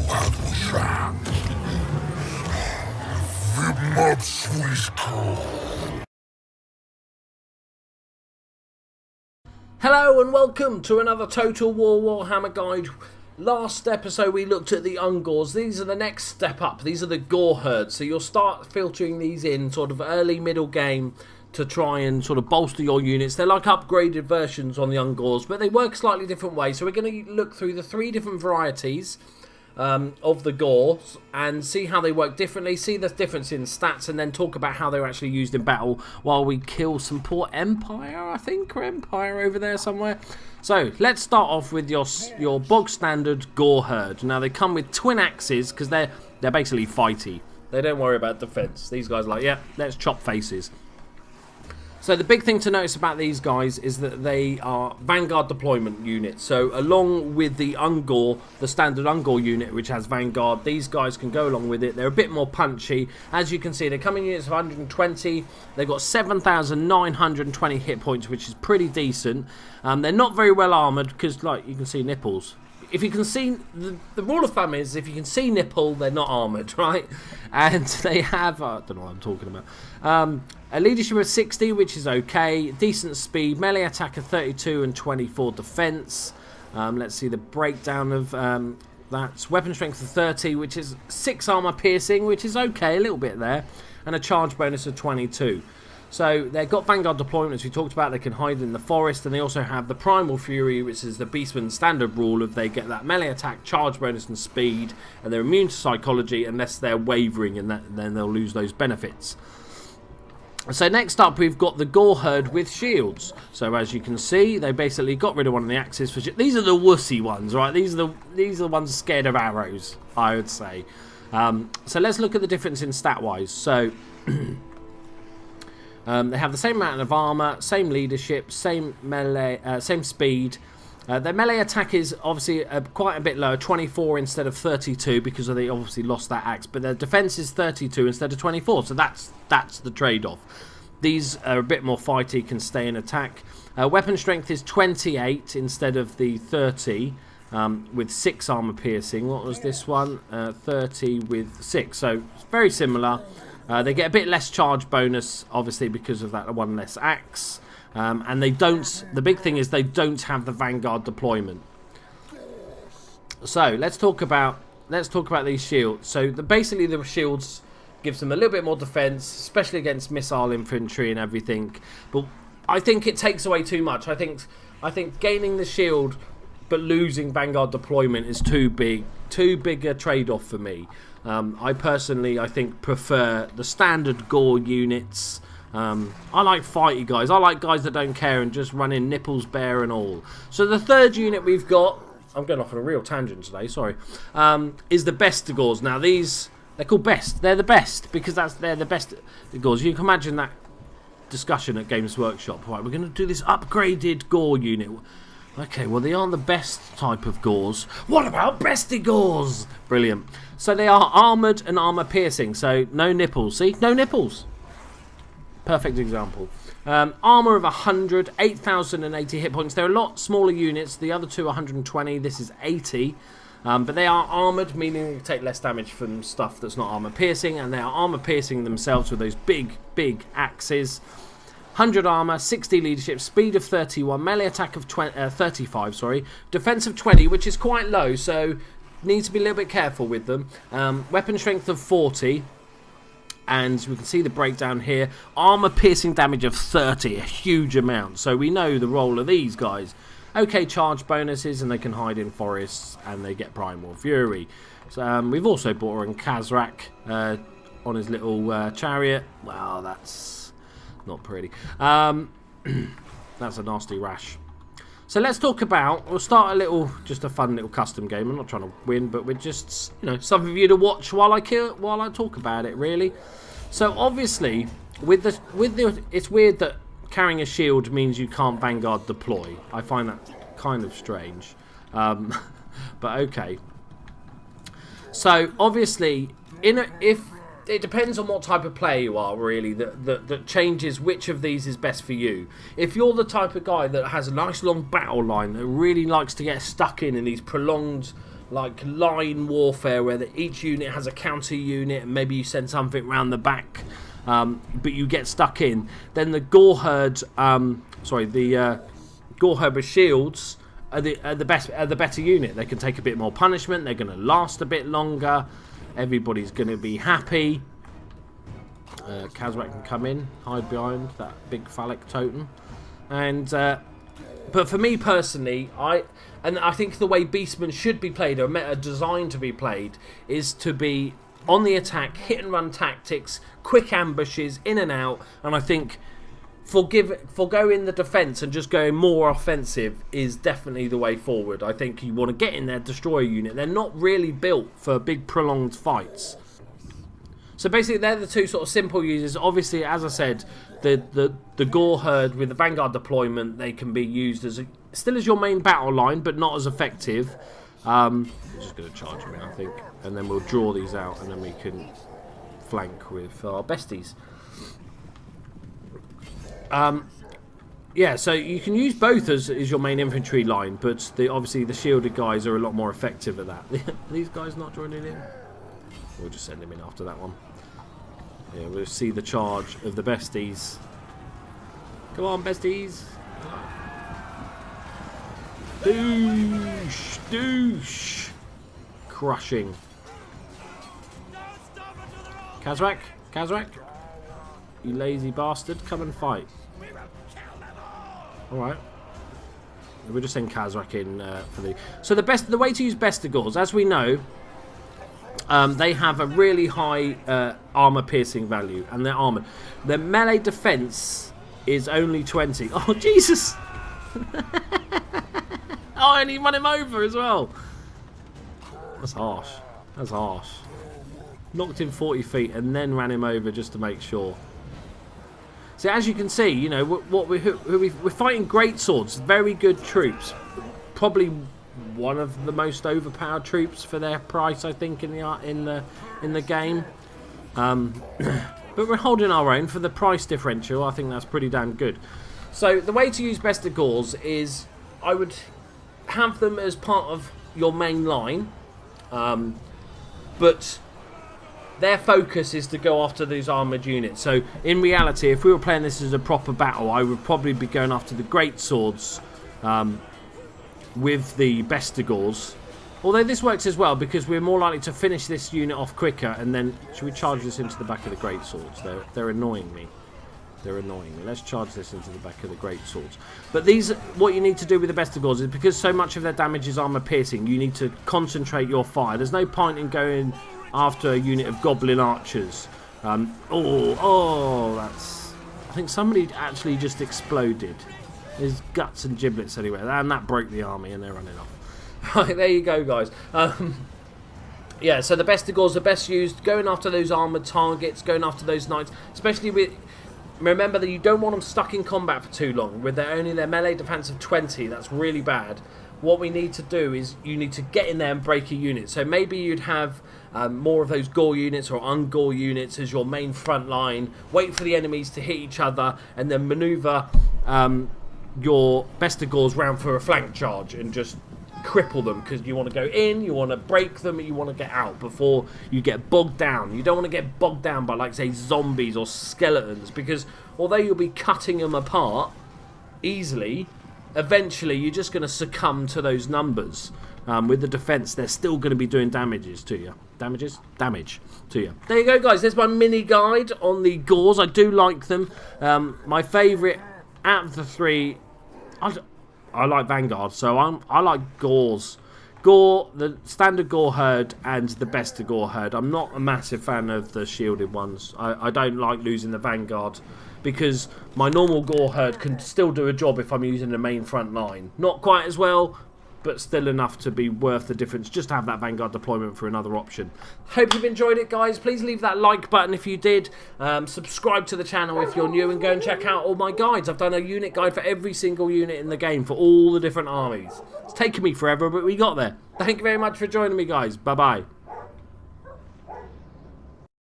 Hello and welcome to another Total War Warhammer guide. Last episode we looked at the Ungors. These are the next step up. These are the Gore herds. So you'll start filtering these in sort of early middle game to try and sort of bolster your units. They're like upgraded versions on the Ungors, but they work slightly different ways. So we're going to look through the three different varieties of the Gors and see how they work differently, see the difference in stats, and then talk about how they're actually used in battle while we kill some poor Empire, I think, or Empire over there somewhere. So let's start off with your bog standard Gore herd. Now they come with twin axes because they're basically fighty. They don't worry about defense. These guys are like, yeah, let's chop faces. So the big thing to notice about these guys is that they are Vanguard deployment units. So along with the Ungor, the standard Ungor unit, which has Vanguard, these guys can go along with it. They're a bit more punchy. As you can see, they're coming in units of 120. They've got 7,920 hit points, which is pretty decent. They're not very well armoured because, like, you can see nipples. If you can see, the rule of thumb is if you can see nipple, they're not armoured, right? And they have, I don't know what I'm talking about. A leadership of 60, which is okay. Decent speed, melee attack of 32 and 24 defense. Let's see the breakdown of that. Weapon strength of 30, which is 6 armor piercing, which is okay, a little bit there. And a charge bonus of 22. So they've got Vanguard deployment, as we talked about. They can hide in the forest, and they also have the Primal Fury, which is the Beastmen standard rule of they get that melee attack, charge bonus and speed, and they're immune to psychology unless they're wavering, and then they'll lose those benefits. So next up we've got the Gore herd with shields. So as you can see, they basically got rid of one of the axes for these are the wussy ones, right? These are the ones scared of arrows, I would say. So let's look at the difference in stat wise. So they have the same amount of armor, same leadership, same melee, same speed. Their melee attack is obviously quite a bit lower, 24 instead of 32 because they obviously lost that axe. But their defense is 32 instead of 24, so that's the trade-off. These are a bit more fighty, can stay in attack. Weapon strength is 28 instead of the 30 with 6 armor piercing. What was this one? 30 with 6, so it's very similar. They get a bit less charge bonus, obviously, because of that one less axe. And they don't. The big thing is they don't have the Vanguard deployment. So let's talk about these shields. So basically the shields gives them a little bit more defense, especially against missile infantry and everything. But I think it takes away too much. I think gaining the shield but losing Vanguard deployment is too big a trade-off for me. I personally, I think, prefer the standard Gore units. I like fighty guys. I like guys that don't care and just run in nipples bare and all. So the third unit we've got, I'm going off on a real tangent today, sorry, is the Bestigors. Now these, they're called best. They're the best because they're the best Gors. You can imagine that discussion at Games Workshop. Right, we're going to do this upgraded Gore unit. Okay, well, they aren't the best type of Gors. What about Bestigors? Brilliant. So they are armoured and armour piercing. So no nipples. See? No nipples. Perfect example. Armour of 100, 8,080 hit points. They're a lot smaller units. The other two are 120. This is 80. But they are armoured, meaning they take less damage from stuff that's not armour piercing. And they are armour piercing themselves with those big axes. 100 armor, 60 leadership, speed of 31, melee attack of 35, sorry, defense of 20, which is quite low, so need to be a little bit careful with them. Weapon strength of 40, and we can see the breakdown here. Armor piercing damage of 30, a huge amount, so we know the role of these guys. Okay, charge bonuses, and they can hide in forests, and they get Primal Fury. So, we've also brought in Kazrak on his little chariot. Wow, that's not pretty. That's a nasty rash. So let's talk about, we'll start just a fun little custom game. I'm not trying to win, but we're just, something for you to watch while I talk about it, really. So obviously, it's weird that carrying a shield means you can't Vanguard deploy. I find that kind of strange. But okay. So obviously, if it depends on what type of player you are, really, that changes which of these is best for you. If you're the type of guy that has a nice long battle line that really likes to get stuck in these prolonged like line warfare where each unit has a counter unit and maybe you send something round the back, but you get stuck in, then the Gore Herd, Gore Herd with shields are the better unit. They can take a bit more punishment. They're going to last a bit longer. Everybody's going to be happy. Kazrak can come in, hide behind that big phallic totem, and but for me personally, I think the way Beastmen should be played, or meta designed to be played, is to be on the attack, hit and run tactics, quick ambushes, in and out, and I think foregoing the defence and just going more offensive is definitely the way forward. I think you want to get in there, destroy a unit. They're not really built for big prolonged fights. So basically they're the two sort of simple uses. Obviously, as I said, the Gore Herd with the Vanguard deployment, they can be used as still as your main battle line, but not as effective. I'm just going to charge him in, I think, and then we'll draw these out, and then we can flank with our besties. Yeah, so you can use both as your main infantry line, but obviously the shielded guys are a lot more effective at that. These guys not joining in? We'll just send him in after that one. Yeah, we'll see the charge of the besties. Come on, besties. Doosh, doosh. Crushing. Kazrak, Kazrak. You lazy bastard, come and fight. Alright. We'll just send Kazrak in for the... So the way to use Bestigors, as we know, they have a really high armor piercing value, and they're armored. Their melee defense is only 20. Oh, Jesus! Oh, and he run him over as well. That's harsh. That's harsh. Knocked him 40 feet and then ran him over just to make sure. So as you can see, you know, we're fighting great swords, very good troops. Probably one of the most overpowered troops for their price, I think, in the game. But we're holding our own for the price differential. I think that's pretty damn good. So the way to use Bestigors is, I would have them as part of your main line, but their focus is to go after these armoured units. So in reality, if we were playing this as a proper battle, I would probably be going after the great swords with the Bestigors. Although this works as well, because we're more likely to finish this unit off quicker, and then should we charge this into the back of the great swords? They're annoying me. They're annoying me. Let's charge this into the back of the great swords. But these, what you need to do with the Bestigors is, because so much of their damage is armor piercing, you need to concentrate your fire. There's no point in going after a unit of goblin archers. That's... I think somebody actually just exploded. There's guts and giblets anywhere, and that broke the army, and they're running off. Right, there you go, guys. Yeah, so the Bestigors are best used going after those armoured targets, going after those knights, especially with... Remember that you don't want them stuck in combat for too long. With only their melee defense of 20, that's really bad. What we need to do is you need to get in there and break a unit. So maybe you'd have more of those Gore units or un-Gore units as your main front line. Wait for the enemies to hit each other and then manoeuvre your Bestigors round for a flank charge and just cripple them, because you want to go in, you want to break them, you want to get out before you get bogged down. You don't want to get bogged down by, like, say, zombies or skeletons, because although you'll be cutting them apart easily, eventually you're just going to succumb to those numbers. With the defense, they're still going to be doing damage to you. Damage to you. There you go, guys. There's my mini guide on the Gores. I do like them. My favourite out of the three, I like Vanguard, so I like Gores. Gore, the standard Gore Herd, and the Bestigor Herd. I'm not a massive fan of the shielded ones. I don't like losing the Vanguard, because my normal Gore Herd can still do a job if I'm using the main front line. Not quite as well, but still enough to be worth the difference. Just to have that Vanguard deployment for another option. Hope you've enjoyed it, guys. Please leave that like button if you did. Subscribe to the channel if you're new, and go and check out all my guides. I've done a unit guide for every single unit in the game for all the different armies. It's taken me forever, but we got there. Thank you very much for joining me, guys. Bye-bye.